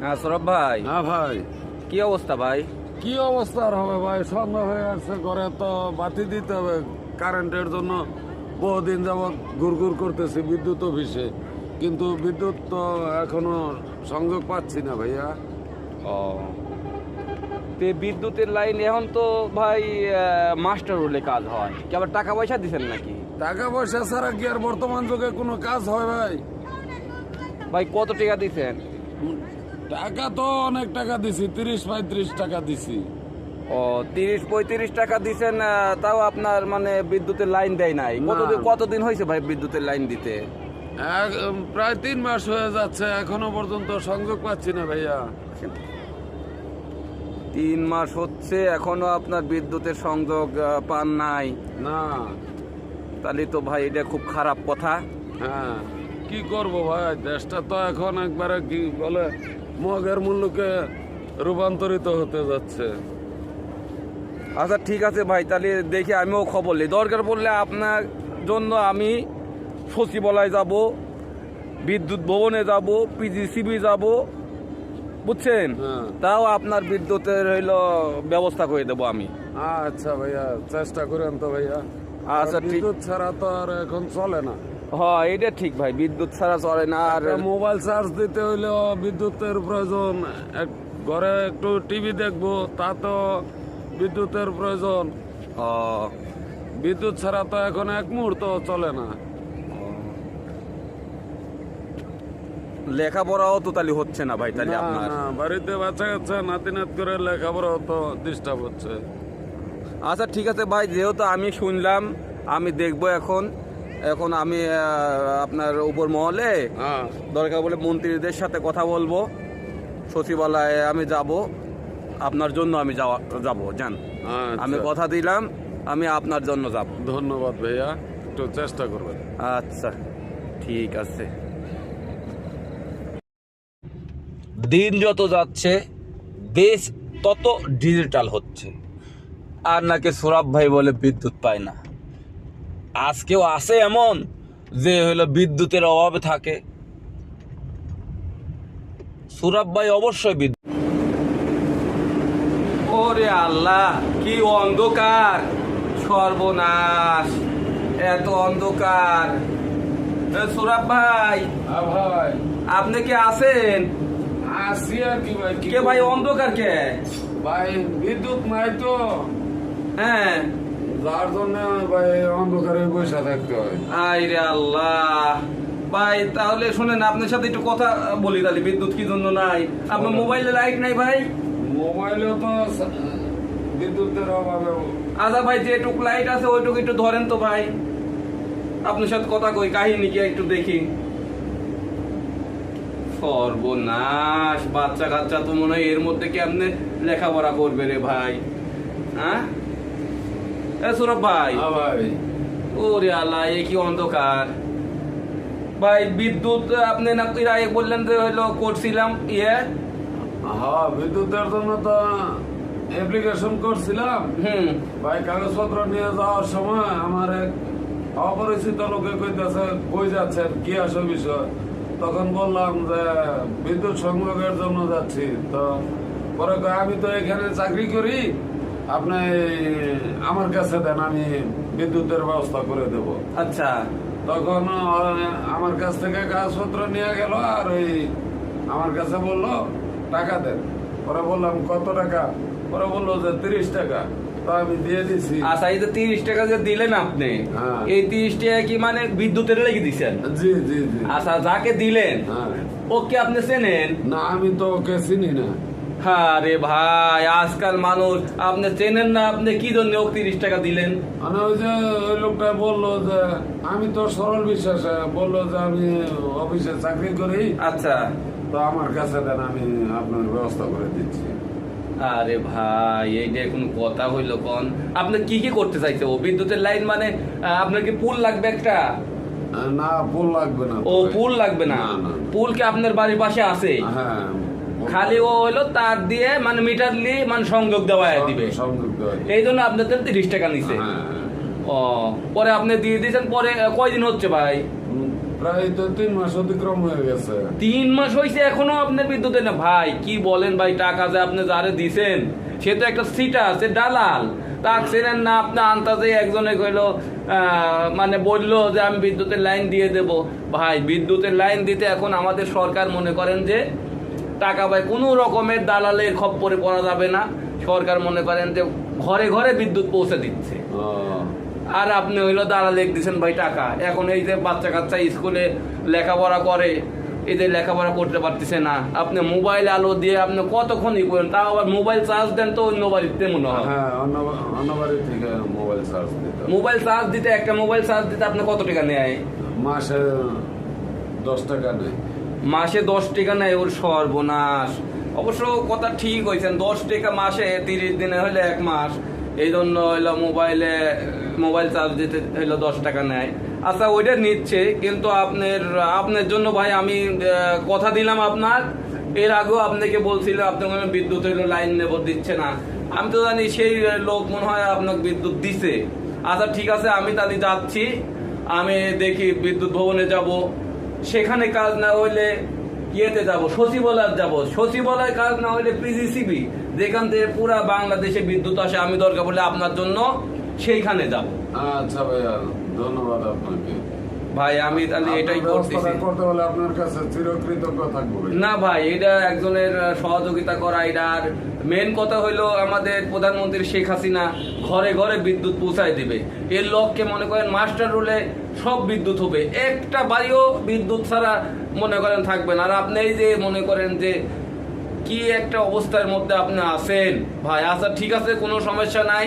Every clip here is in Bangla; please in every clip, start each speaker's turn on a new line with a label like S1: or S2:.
S1: হ্যাঁ সৌরভ ভাই।
S2: হ্যাঁ ভাই,
S1: কি অবস্থা ভাই?
S2: কি অবস্থা আর হবে ভাই, সন্ধ্যা হয়ে আসছে, ঘরে তো বাতি দিতে হবে কারেন্টের জন্য। বহুদিন যাবৎ ঘুরঘুর করতেছি বিদ্যুৎ অফিসে, কিন্তু বিদ্যুৎ তো এখনো সংযোগ পাচ্ছি না ভাইয়া।
S1: ও, তে বিদ্যুতের লাইন এখন তো ভাই মাস্টার রোলে কাজ হয়, কি আবার টাকা পয়সা দিছেন নাকি?
S2: টাকা পয়সা ছাড়া কি আর বর্তমান যুগে কোনো কাজ হয় ভাই?
S1: ভাই কত টাকা দিছেন?
S2: টাকা তো অনেক টাকা দিছি, 30-35 টাকা দিছি।
S1: ও, 30-35 টাকা দিছেন, তাও আপনার মানে বিদ্যুতের লাইন দেয় নাই?
S2: না।
S1: কতদিন হয়েছে ভাই বিদ্যুতের লাইন দিতে?
S2: প্রায় 3 মাস হয়ে যাচ্ছে, এখনো পর্যন্ত সংযোগ পাচ্ছি না ভাইয়া।
S1: 3 মাস হচ্ছে এখনো আপনার বিদ্যুতের সংযোগ পান নাই?
S2: না।
S1: তাহলে তো ভাই এটা খুব খারাপ কথা।
S2: হ্যাঁ, কি করব ভাই, দেশটা তো এখন একবারে কি বলে মগের মূল্যকে রূপান্তরিত হতে যাচ্ছে।
S1: আচ্ছা ঠিক আছে ভাই, তাহলে দেখি আমিও খবর নিই, দরকার পড়লে আপনার জন্য আমি সচিবালয় যাব, বিদ্যুৎ ভবনে যাব, পিজিসিবি যাব, বুঝছেন?
S2: হ্যাঁ।
S1: তাও আপনার বিদ্যুতের হইলো ব্যবস্থা করে দেবো আমি।
S2: আচ্ছা ভাইয়া, চেষ্টা করেন তো ভাইয়া।
S1: আচ্ছা ঠিক।
S2: বিদ্যুৎ ছাড়া তো আর এখন চলে না।
S1: হ্যাঁ এটা ঠিক ভাই, বিদ্যুৎ ছাড়া চলে না। আর
S2: একটা মোবাইল চার্জ দিতে হইলেও বিদ্যুতের প্রয়োজন, ঘরে একটু টিভি দেখবো তা তো বিদ্যুতের প্রয়োজন।
S1: ও,
S2: বিদ্যুৎ ছাড়া তো এখন এক মুহূর্ত চলে না।
S1: লেখাপড়াও তো তাহলে হচ্ছে না ভাই তাহলে
S2: না,
S1: আপনার?
S2: না, বাড়িতে বাচ্চা কাচ্চা নাতি নাত করে লেখাপড়াও তো ডিস্টার্ব হচ্ছে।
S1: আচ্ছা ঠিক আছে ভাই, যেহেতু আমি শুনলাম, আমি দেখবো এখন। এখন আমি আপনার উপর মহলে
S2: হ্যাঁ।
S1: দরকার বলে মন্ত্রীদের সাথে কথা বলবো, সচিবালয়ে আমি যাব, আপনার জন্য আমি যাব জান।
S2: আচ্ছা।
S1: আমি কথা দিলাম, আমি আপনার জন্য যাব।
S2: ধন্যবাদ ভাইয়া, একটু চেষ্টা করবেন।
S1: আচ্ছা ঠিক আছে। দিন যত যাচ্ছে দেশ তত ডিজিটাল হচ্ছে, আর নাকি সৌরভ ভাই বলে বিদ্যুৎ পায় না। আজকেও আসে এমন যে হলো বিদ্যুতের অভাবে থাকে। সৌরভ ভাই অবশ্যই বিদ্যুৎ। ওরে আল্লাহ, কি অন্ধকার, সর্বনাশ, এত অন্ধকার। সৌরভ ভাই,
S2: হ্যাঁ ভাই,
S1: আপনি কি আছেন?
S2: আসি আর কি ভাই।
S1: কে ভাই, অন্ধকার কে?
S2: ভাই বিদ্যুৎ নাই তো,
S1: হ্যাঁ।
S2: যার জন্য ভাই অন্ধকারে বসে থাকতে হয়।
S1: আইরে আল্লাহ ভাই, তাহলে শুনেন, আপনার সাথে একটু কথা বলি তাহলে। বিদ্যুৎ কি জন্য নাই? আপনার মোবাইলে লাইট নাই ভাই?
S2: মোবাইলেও তো বিদ্যুতের অভাবে।
S1: আচ্ছা ভাই, যেটুকু লাইট আছে ওইটুকু একটু ধরেন তো ভাই, আপনার সাথে কথা কই, কাহিনী কি একটু দেখি। সর্বনাশ, বাচ্চা কাচ্চা তো মনে হয় এর মধ্যে কেমনে লেখাপড়া করবে রে ভাই। হ্যাঁ সৌরভ ভাই।
S2: হ্যাঁ ভাই।
S1: ওরে আল্লাহ, এ কি অন্ধকার ভাই। বিদ্যুৎ আপনি না এর আগে বললেন যে হইলো করছিলাম
S2: হ্যাঁ, বিদ্যুতের জন্য তো অ্যাপ্লিকেশন করছিলাম ভাই। কাগজপত্র নিয়ে যাওয়ার সময় আমার এক অপরিচিত লোকে কইতেছে কই যাচ্ছেন, কি আসে বিষয়। তখন বললাম যে বিদ্যুৎ সংযোগের জন্য যাচ্ছি। তো পরে কয়, আমি তো এখানে চাকরি করি, আপনি আমার কাছে দেন, আমি বিদ্যুতের ব্যবস্থা করে দেব।
S1: আচ্ছা।
S2: তখন আমার কাছ থেকে কাগজপত্র নিয়ে গেল, আর ওই আমার কাছে বললো টাকা দেন। পরে বললাম কত টাকা? পরে বললো যে 30 টাকা। তো আমি দিয়ে দিছি।
S1: আচ্ছা, এই যে 30 টাকা যে দিলেন আপনি,
S2: হ্যাঁ।
S1: এই 30 টাকা কি মানে বিদ্যুতের লেগে দিচ্ছেন?
S2: জি জি জি।
S1: আচ্ছা, যাকে দিলেন
S2: হ্যাঁ।
S1: ওকে আপনি চেনেন?
S2: না, আমি তো ওকে চিনি না।
S1: আরে ভাই, আজকাল মানুষ আপনি চেনেন না, আপনি কি জন্য ওকে 30 টাকা দিলেন?
S2: মানে ওই যে ওই লোকটা বললো যে, আমি তো সরল বিশ্বাসে বললো যে আমি অফিসে চাকরি করি।
S1: আচ্ছা।
S2: তো আমার কাছে দেন, আমি আপনার ব্যবস্থা করে দিচ্ছি।
S1: আরে ভাই, এইটা কোনো কথা হইলো কোন? আপনি কি কি করতে চাইছে? ও বিদ্যুতের লাইন মানে আপনার কি পুল লাগবে একটা?
S2: না, পুল লাগবে না।
S1: ও পুল লাগবে না?
S2: না, না।
S1: পুল কি আপনার বাড়ির পাশে আছে?
S2: হ্যাঁ।
S1: খালি ও হইলো তার দিয়ে মানে মিটার দিয়ে মানে সংযোগ দেওয়া দিবে,
S2: সংযোগ দেওয়া দিবে।
S1: এই জন্য আপনাদের 30 টাকা নিছে।
S2: হ্যাঁ।
S1: ও, পরে আপনি দিয়ে দিয়েছেন, পরে কয়দিন হচ্ছে ভাই?
S2: প্রায় তো 3 মাস অতিক্রম হয়ে গেছে।
S1: 3 মাস হয়েছে এখনো আপনার বিদ্যুতের না? ভাই কি বলেন ভাই, টাকা যে আপনি যারে দিছেন সে তো একটা সিটার, সে দালাল। তাক ছিলেন না আপনি আন্তাজে একজনে কইলো মানে বললো যে আমি বিদ্যুতের লাইন দিয়ে দেব। ভাই বিদ্যুতের লাইন দিতে এখন আমাদের সরকার মনে করেন যে টাকা ভাই কোনো রকমের দালালের খপ্পরে পড়া যাবে না। সরকার মনে করেন যে ঘরে ঘরে বিদ্যুৎ পৌঁছে দিচ্ছে, আর আপনি হইলো দালাল দিচ্ছেন ভাই টাকা। এখন এই যে বাচ্চা কাচ্চা স্কুলে লেখাপড়া করে, এই যে লেখাপড়া করতে পারতেছে না, আপনি মোবাইল আলো দিয়ে আপনি কতক্ষণই করেন, তাও আবার মোবাইল চার্জ দেন তো অন্য বাড়িতে মনে হয়।
S2: হ্যাঁ, অন্য বাড়ি থেকে মোবাইল চার্জ দিতে।
S1: মোবাইল চার্জ দিতে, একটা মোবাইল চার্জ দিতে আপনি কত টাকা নেয়?
S2: মাসে 10 টাকা নেই।
S1: মাসে 10 টাকা নেয়? ওর সর্বনাশ। অবশ্য কথা ঠিক হয়েছেন, 10 টাকা মাসে 30 দিনে হলে 1 মাস। এই জন্য হইলো মোবাইল চার্জ দিতে হইলো 10 টাকা নেয়। আচ্ছা ওইটা নিচ্ছে, কিন্তু আপনার জন্য ভাই আমি কথা দিলাম আপনার, এর আগেও আপনাকে বলছিল আপনি কোনো বিদ্যুৎ হইলো লাইন নেব, দিচ্ছে না। আমি তো জানি সেই লোক মনে হয় আপনাকে বিদ্যুৎ দিছে। আচ্ছা ঠিক আছে, আমি তাহলে যাচ্ছি, আমি দেখি বিদ্যুৎ ভবনে যাব, সেখানে কাজ না হইলে ইয়েতে যাব, সচিবালয় যাব, সচিবালয় কাজ না হইলে পিজিসিবি, যেখান থেকে পুরা বাংলাদেশে বিদ্যুৎ আসে, আমি দরকার পড়লে আপনার জন্য সেইখানে যাব।
S2: আচ্ছা ভাইয়া, ধন্যবাদ আপনাকে।
S1: ভাই আমি তাহলে এটাই করতেছি।
S2: করতে হলে আপনার কাছে চিরকৃতজ্ঞ থাকবো।
S1: না ভাই, এটা একজনের সহযোগিতা করা, এটার মেন কথা হইলো আমাদের প্রধানমন্ত্রী শেখ হাসিনা ঘরে ঘরে বিদ্যুৎ পৌঁছায় দিবে। এর লক্ষ্যে মনে করেন মাস্টার রুলে সব বিদ্যুৎ হবে, একটা বাড়িও বিদ্যুৎ ছাড়া মনে করেন থাকবে না। আর আপনি এই যে মনে করেন যে কি একটা অবস্থার মধ্যে আপনি আছেন ভাই। আচ্ছা ঠিক আছে, কোনো সমস্যা নাই,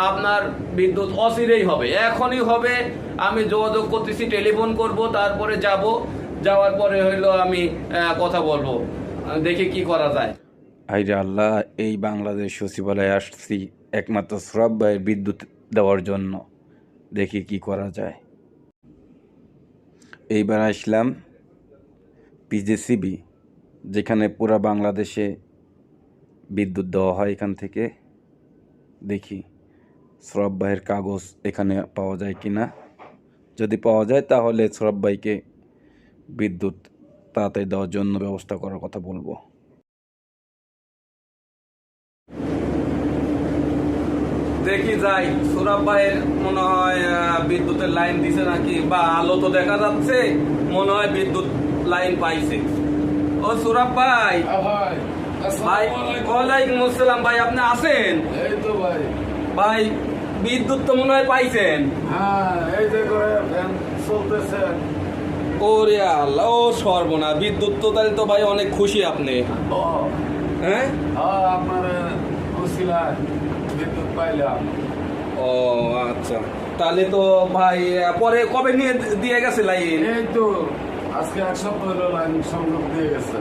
S1: আপনার বিদ্যুৎ অচিরেই হবে, এখনই হবে। আমি যোগাযোগ করতেছি, টেলিফোন করব, তারপরে যাব, যাওয়ার পরে হইলো আমি কথা বলবো, দেখি কি করা যায়। আইরে আল্লাহ, এই বাংলাদেশ সচিবালয়ে আসছি একমাত্র সৌরভ ভাইয়ের বিদ্যুৎ দেওয়ার জন্য, দেখি কি করা যায়। এইবার আসলাম পিজিসিবি, যেখানে পুরা বাংলাদেশে বিদ্যুৎ দেওয়া হয়। এখান থেকে দেখি সৌরভ ভাইয়ের কাগজ এখানে পাওয়া যায় কি না। যদি পাওয়া যায় তাহলে সৌরভ ভাইকে বিদ্যুৎ তাড়াতাড়ি দেওয়ার জন্য ব্যবস্থা করার কথা বলবো। দেখি যাই, সৌরভ ভাইয়ের মনে হয় বিদ্যুতের লাইন দিছে নাকি, বা আলো তো দেখা যাচ্ছে, মনে হয় বিদ্যুৎ লাইন পাইছে। ও সৌরভ ভাই। ভাই ওয়ালাইকুম আসসালাম। ভাই আপনি আছেন?
S2: এই তো ভাই।
S1: ভাই বিদ্যুৎ তো মনে হয় পাইছেন?
S2: হ্যাঁ, এই যে করে ফ্যান চলতেছে।
S1: ওরে আল্লাহ, ও সর্বনা, বিদ্যুৎ তো তাহলে তো ভাই অনেক খুশি আপনি। হ্যাঁ,
S2: আপনার উসিলায় বিদ্যুৎ পাইলাম।
S1: ও আচ্ছা, তাহলে তো ভাই পরে কবে নিয়ে দিয়ে গেছে লাইন?
S2: এই তো আজকে 1 সপ্তাহ হলো লাইন সংযোগ দিয়ে গেছে।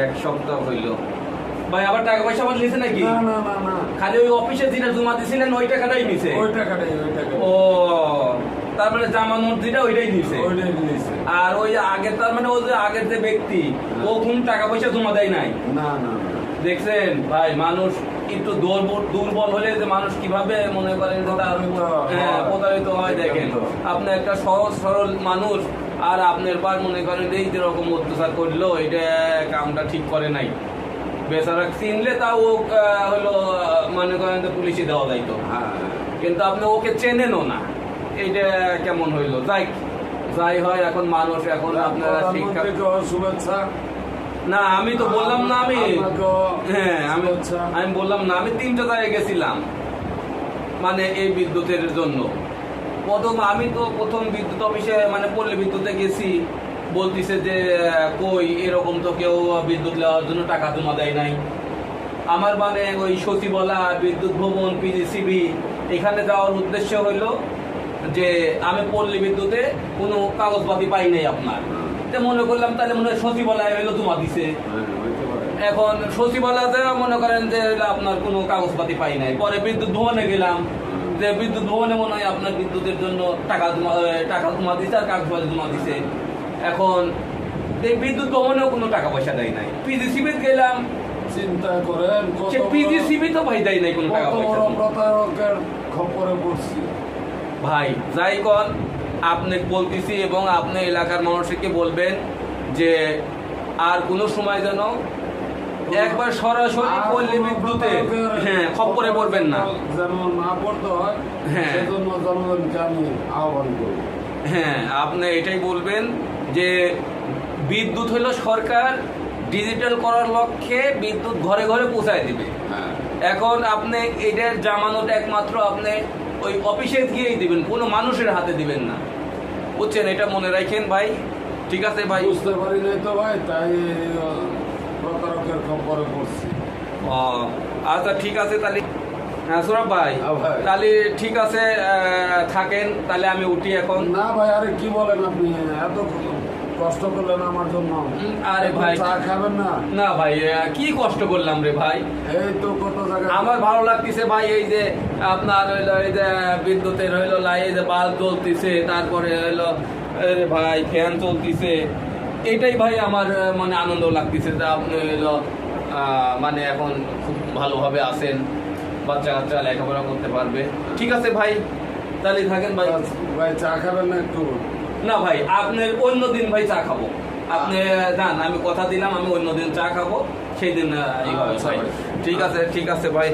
S1: 1 সপ্তাহ হইলো। ভাই আবার টাকা পয়সা আবার নিছে নাকি?
S2: না না না না,
S1: খালি ওই অফিসে যেটা জমা দিছিলেন ওই টাকাটাই নিছে?
S2: ওই টাকাটাই।
S1: ও, তার মানে জামা মসজিদে ওইটাই নিছে?
S2: ওইটাই নিছে।
S1: আর ওই আগের, তার মানে ও যে আগের যে ব্যক্তি, ও কোন টাকা পয়সা জমা দেয় নাই?
S2: না না।
S1: দেখছেন ভাই, মানুষ একটু দুর্বল হলে যে মানুষ কিভাবে মনে করেন যে তার প্রতারিত হয়। দেখেন আপনি একটা সহজ সরল মানুষ, আর আপনার পর মনে করেন এই যেরকম অত্যাচার করলো, এটা কামটা ঠিক করে নাই। বেচারা চিনলে তাও হলো মনে করেন যে পুলিশে দেওয়া যাইতো, কিন্তু আপনি ওকে চেনেনও না, এইটা কেমন হইলো? যাই হয়, এখন মানুষ, এখন আপনারা শিক্ষা।
S2: শুভেচ্ছা।
S1: না আমি তো বললাম না, হ্যাঁ আমি বললাম না, আমি 3টা জায়গায় গেছিলাম মানে এই বিদ্যুতের জন্য। আমি তো প্রথম বিদ্যুৎ অফিসে মানে পল্লী বিদ্যুতে গেছি, বলতিছে যে কই এরকম তো কেউ বিদ্যুৎ নেওয়ার জন্য টাকা জমা দেয় নাই। আমার মানে ওই সচিবালয়, বিদ্যুৎ ভবন, পিজিসিবি, এখানে যাওয়ার উদ্দেশ্য হইলো যে আমি পল্লী বিদ্যুতে কোনো কাগজপাতি পাই নাই আপনার। মনে করলাম তাহলে মনে হয় সচিবালয় হইলো জমা দিছে। এখন সচিবালয়তে মনে করেন যে আপনার কোনো কাগজপাতি পাই নাই। পরে বিদ্যুৎ ভবনে গেলাম, যে বিদ্যুৎ ভবনে মনে হয় আপনার বিদ্যুতের জন্য টাকা জমা দিছে আর কাগজপাতি জমা দিছে। এখন এই বিদ্যুৎ ভবনেও কোনো টাকা পয়সা দেয় নাই। পিজিসিবি গেলাম,
S2: চিন্তা করেন
S1: পিজিসিবি তো ভাই দেয় নাই কোনো টাকা পয়সা।
S2: প্রতারকের খবরে পড়ছি
S1: ভাই যাই কর, আপনি বলতেছি এবং আপনি এলাকার মানুষকে বলবেন যে আর কোনো সময় যেন একবার সরাসরি পল্লী বিদ্যুতে খপ্পরে পড়বেন না।
S2: যেন না পড়তে হয়,
S1: হ্যাঁ।
S2: সেজন্য জনগণকে আমি আহ্বান করব।
S1: হ্যাঁ, আপনি এটাই বলবেন যে বিদ্যুৎ হলো সরকার ডিজিটাল করার লক্ষ্যে বিদ্যুৎ ঘরে ঘরে পৌঁছায় দিবে।
S2: হ্যাঁ।
S1: এখন আপনি এটার জামানত একমাত্র আপনি ওই অফিসে গিয়েই দিবেন, কোনো মানুষের হাতে দিবেন না, বুঝছেন? এটা মনে রাখেন ভাই। ঠিক আছে ভাই?
S2: বুঝতে পারি নাই তো ভাই, তাই প্রতারকের খবরে পড়ছি।
S1: ও আচ্ছা, ঠিক আছে তাহলে। হ্যাঁ সুরভ ভাই,
S2: হ্যাঁ ভাই।
S1: তাহলে ঠিক আছে, থাকেন তাহলে, আমি উঠি এখন।
S2: না ভাই, আরে কি বলেন আপনি, এত কষ্ট করলেন আমার জন্য।
S1: আরে ভাই,
S2: চা খাবেন না?
S1: না ভাই, কি কষ্ট করলাম রে ভাই।
S2: এই তো কত জায়গায়
S1: আমার ভালো লাগতেছে ভাই, এই যে আপনার হইলো এই যে বিদ্যুতের হইলো এই যে বাল্ব জ্বলতেছে, তারপরে হইলো রে ভাই ফ্যান চলতেছে, এটাই ভাই আমার মানে আনন্দ লাগতেছে যে আপনি হইলো মানে এখন খুব ভালোভাবে আছেন, বাচ্চা কাচ্চা লেখাপড়া করতে পারবে। ঠিক আছে ভাই, তাহলে থাকেন ভাই।
S2: ভাই চা খাবেন না একটু?
S1: না ভাই, আপনি অন্য দিন ভাই চা খাবো, আপনি যান, আমি কথা দিলাম আমি অন্য দিন চা খাবো, সেই দিন এইভাবে
S2: আচ্ছা
S1: ভাই।
S2: ভাই।
S1: ঠিক আছে, ঠিক আছে ভাই।